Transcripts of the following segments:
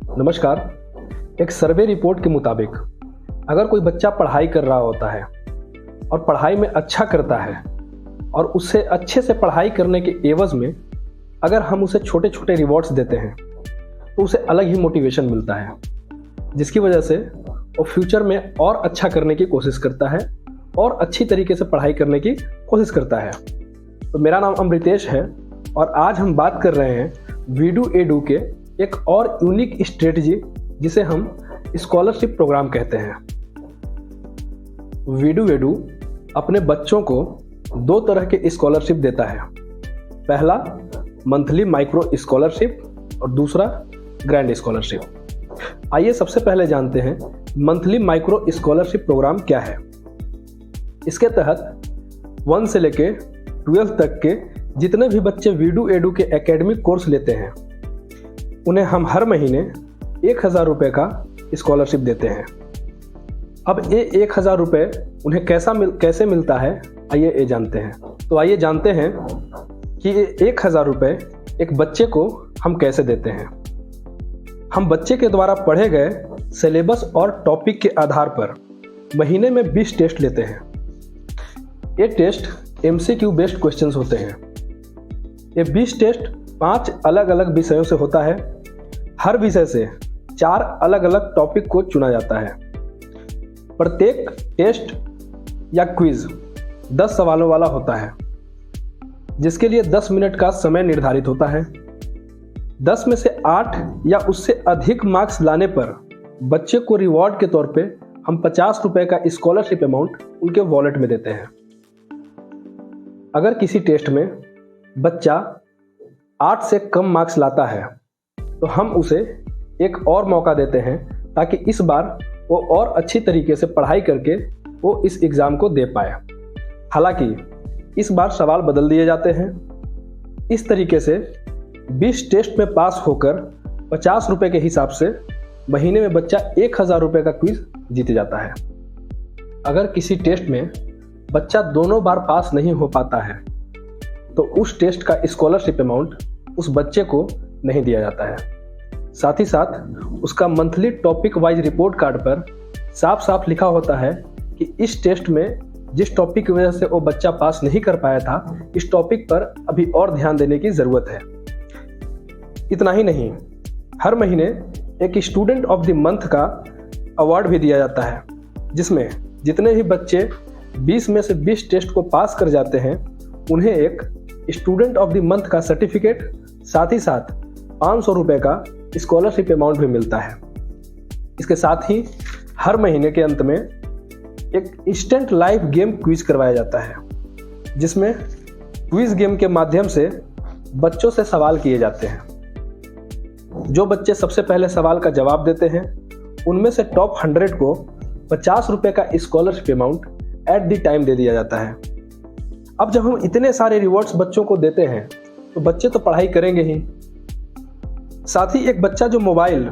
नमस्कार। एक survey report के मुताबिक अगर कोई बच्चा पढ़ाई कर रहा होता है और पढ़ाई में अच्छा करता है और उससे अच्छे से पढ़ाई करने के एवज में अगर हम उसे छोटे छोटे रिवॉर्ड्स देते हैं तो उसे अलग ही मोटिवेशन मिलता है, जिसकी वजह से वो फ्यूचर में और अच्छा करने की कोशिश करता है और अच्छी तरीके से पढ़ाई करने की कोशिश करता है। तो मेरा नाम अमृतेश है और आज हम बात कर रहे हैं वीडू एडू के एक और यूनिक स्ट्रेटजी जिसे हम स्कॉलरशिप प्रोग्राम कहते हैं। वीडू एडू अपने बच्चों को दो तरह के स्कॉलरशिप देता है। पहला मंथली माइक्रो स्कॉलरशिप और दूसरा ग्रैंड स्कॉलरशिप। आइए सबसे पहले जानते हैं मंथली माइक्रो स्कॉलरशिप प्रोग्राम क्या है। इसके तहत 1 से लेके 12 तक के जितने भी बच्चे वीडू एडू के एकेडमिक कोर्स लेते हैं उन्हें हम हर महीने 1000 रुपये का स्कॉलरशिप देते हैं। अब ये 1000 रुपये उन्हें कैसे मिलता है, आइए ये जानते हैं। तो आइए जानते हैं कि ये 1000 रुपये एक बच्चे को हम कैसे देते हैं। हम बच्चे के द्वारा पढ़े गए सिलेबस और टॉपिक के आधार पर महीने में 20 टेस्ट लेते हैं। ये टेस्ट MCQ बेस्ड क्वेश्चंस होते हैं। ये 20 टेस्ट 5 अलग अलग विषयों से होता है। हर विषय से 4 अलग अलग टॉपिक को चुना जाता है। प्रत्येक टेस्ट या क्विज 10 सवालों वाला होता है, जिसके लिए 10 मिनट का समय निर्धारित होता है। 10 में से 8 या उससे अधिक मार्क्स लाने पर बच्चे को रिवॉर्ड के तौर पे हम 50 रुपये का स्कॉलरशिप अमाउंट उनके वॉलेट में देते हैं। अगर किसी टेस्ट में बच्चा 8 से कम मार्क्स लाता है तो हम उसे एक और मौका देते हैं ताकि इस बार वो और अच्छी तरीके से पढ़ाई करके वो इस एग्ज़ाम को दे पाए। हालांकि इस बार सवाल बदल दिए जाते हैं। इस तरीके से 20 टेस्ट में पास होकर 50 रुपये के हिसाब से महीने में बच्चा 1000 रुपये का क्विज जीत जाता है। अगर किसी टेस्ट में बच्चा दोनों बार पास नहीं हो पाता है तो उस टेस्ट का स्कॉलरशिप अमाउंट उस बच्चे को नहीं दिया जाता है। साथ ही साथ उसका monthly topic wise report card पर साफ साफ लिखा होता है कि इस टेस्ट में जिस टॉपिक की वजह से वो बच्चा पास नहीं कर पाया था, इस टॉपिक पर अभी और ध्यान देने की ज़रूरत है। इतना ही नहीं, हर महीने एक स्टूडेंट ऑफ द मंथ का अवार्ड भी दिया जाता है, जिसमें जितने भी बच्चे 20 में से 20 टेस्ट को पास कर जाते हैं उन्हें एक स्टूडेंट ऑफ द मंथ का सर्टिफिकेट, साथ ही साथ 500 रुपये का स्कॉलरशिप अमाउंट भी मिलता है। इसके साथ ही हर महीने के अंत में एक इंस्टेंट लाइव गेम क्विज करवाया जाता है, जिसमें क्विज गेम के माध्यम से बच्चों से सवाल किए जाते हैं। जो बच्चे सबसे पहले सवाल का जवाब देते हैं उनमें से टॉप 100 को 50 रुपये का scholarship amount at the time दे दिया जाता है। अब जब हम इतने सारे रिवॉर्ड्स बच्चों को देते हैं तो बच्चे तो पढ़ाई करेंगे ही, साथ ही एक बच्चा जो मोबाइल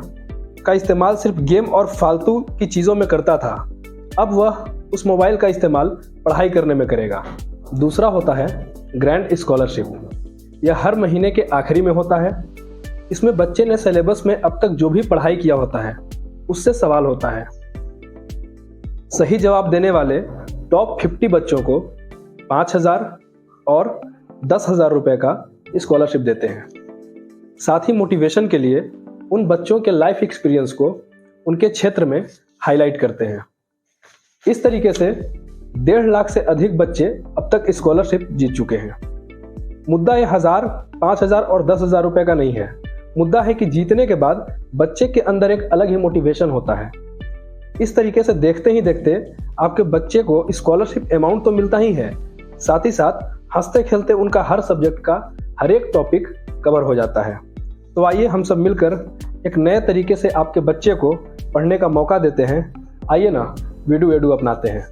का इस्तेमाल सिर्फ गेम और फालतू की चीज़ों में करता था, अब वह उस मोबाइल का इस्तेमाल पढ़ाई करने में करेगा। दूसरा होता है ग्रैंड स्कॉलरशिप। यह हर महीने के आखिरी में होता है। इसमें बच्चे ने सिलेबस में अब तक जो भी पढ़ाई किया होता है उससे सवाल होता है। सही जवाब देने वाले टॉप 50 बच्चों को 5000 और 10,000 रुपये का स्कॉलरशिप देते हैं। साथ ही मोटिवेशन के लिए उन बच्चों के लाइफ एक्सपीरियंस को उनके क्षेत्र में हाईलाइट करते हैं। इस तरीके से 1.5 लाख से अधिक बच्चे अब तक स्कॉलरशिप जीत चुके हैं। मुद्दा ये 1000, 5000 और 10,000 रुपये का नहीं है। मुद्दा है कि जीतने के बाद बच्चे के अंदर एक अलग ही मोटिवेशन होता है। इस तरीके से देखते ही देखते आपके बच्चे को स्कॉलरशिप अमाउंट तो मिलता ही है, साथ ही साथ हंसते खेलते उनका हर सब्जेक्ट का हर एक टॉपिक कवर हो जाता है। तो आइए हम सब मिलकर एक नए तरीके से आपके बच्चे को पढ़ने का मौका देते हैं। आइए ना वीडू एडू अपनाते हैं।